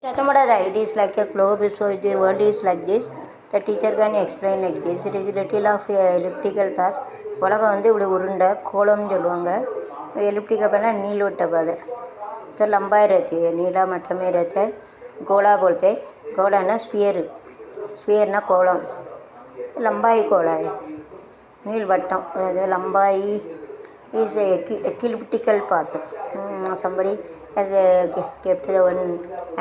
Chatamada, the idea is like a globe, so the world is like this. The teacher can explain like this. It is a little of elliptical path. உலகம் வந்து இப்படி உருண்டை கோலம்னு சொல்லுவாங்க. Elliptical path नीलवट्ट path. तो लंबाई रहती है, नीला मट्टा में रहता है. गोला बोलते हैं. गोला ना स्फीयर ना कोलम. लंबाई गोला है. नीलवट्टम लंबाई is a elliptical path. Somebody has kept the one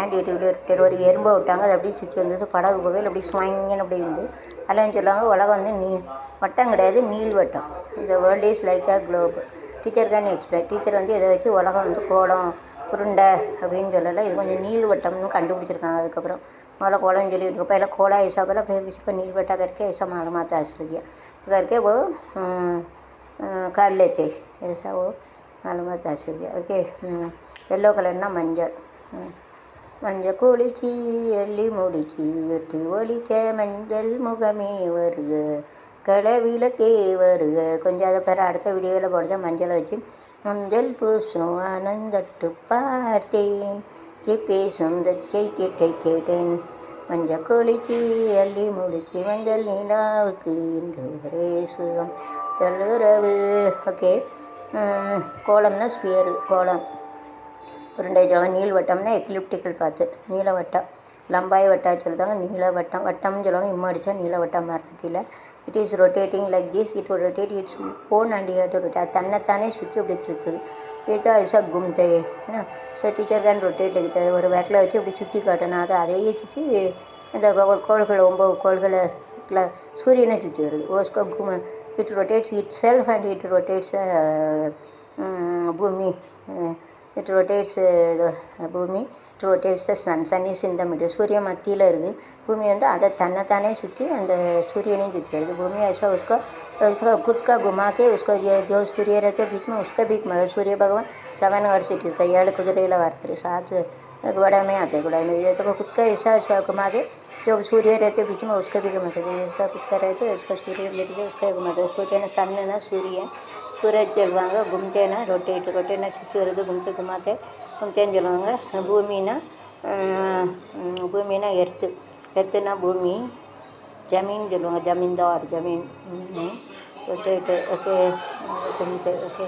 and it will ஒரு எறும்பை விட்டாங்க, அது அப்படியே சுற்றி வந்தது படகு பகையில் அப்படி ஸ்வாங்கன்னு அப்படி இருந்து அதெல்லாம் சொல்லுவாங்க. உலகம் வந்து வட்டம் கிடையாது, நீள் வட்டம். இந்த world is like a Globe. Teacher can explain. Teacher வந்து இதை வச்சு உலகம் வந்து கோலம் உருண்டை அப்படின்னு சொல்லலை, இது கொஞ்சம் நீள் வட்டம்னு கண்டுபிடிச்சிருக்காங்க. அதுக்கப்புறம் முதல்ல கோலம்னு சொல்லிட்டு पहले खोला ऐसा बोला, फिर इसको नील बटा करके ऐसा मालूमात हासिल किया करके वो काट लेते ऐसा वो मालूमात हासिल किया. ओके. येलो कलर ना मंजर மஞ்சள் குளிச்சி எள்ளி முடிச்சி எட்டி ஒலிக்க மஞ்சள் முகமே வருக களவிளக்கே வருக. கொஞ்சம் அதை பிற அடுத்த வீடியோவில் போடுறது மஞ்சளை வச்சு மஞ்சள் பூசும் ஆனந்தட்டு பார்த்தேன் பேசும் தச்சை கேட்டை கேட்டேன் மஞ்சள் குளிச்சி அள்ளி முடிச்சு மஞ்சள் நீலாவுக்கு இன்று ஒரே சுகம் தொல்லுறவு. ஓகே. கோலம்னா ஸ்பியரு கோலம் உருண்டை சொல்லுவாங்க. நீள்வட்டம்னா எக்லிப்டிக்கல் பாத்து நீலவட்டம். லம்பாய் வட்டா சொல்லுவாங்க, நீலவட்டம் வட்டம்னு சொல்லுவாங்க. இம்மாடிச்சா நீலவட்டம் மராட்டியில். It is rotating like this. It rotate its own and you have to rotate. தன்னைத்தானே சுற்றி அப்படி சுற்றுது. ஏதா ஐசா கும்தே ஏன்னா so teacher can rotate like ஒரு விரலை வச்சு இப்படி சுற்றி காட்டணும். அது அதையே சுற்றி இந்த கோள்கள் 9 கோள்களை சூரியனை சுற்றி வருது. ஓஸ்கோ கும it rotates itself and it rotates பூமி. இட் ரொட்டேட்ஸ் பூமி. It rotates the sun. Sun is இந்த மிடில். சூரியன் மத்தியில் இருக்குது. பூமி வந்து அதை தன்னைத்தானே சுற்றி அந்த சூரியனையும் சுற்றி வருது. பூமி ऐसा उसको खुद का घुमा के उसको जो सूर्य रहते बीच में उसका भी सूर्य भगवान 7 वर्षिट का 7 कुதிரையில் வர்றாரு. 7 घोड़ा में आते घोड़ा में ये तो खुद का ऐसा घुमा के जो सूर्य रहते बीच में उसका भी घुमाते. उसका खुद का रहते उसका सूर्य लेते उसका घुमाते. सूर्य ना सन ना सूर्य सूरज சொல்லுவாங்க. கும்தேனா ரொட்டேட்னா சுற்றி வருது. கும்தேன்னு சொல்லுவாங்க. பூமினா எர்த்துனா பூமி. ஜமீன் சொல்லுவாங்க. ஜமீன்தார் ஜமீன் ரொட்டேட்டு. ஓகே. கும்தே. ஓகே.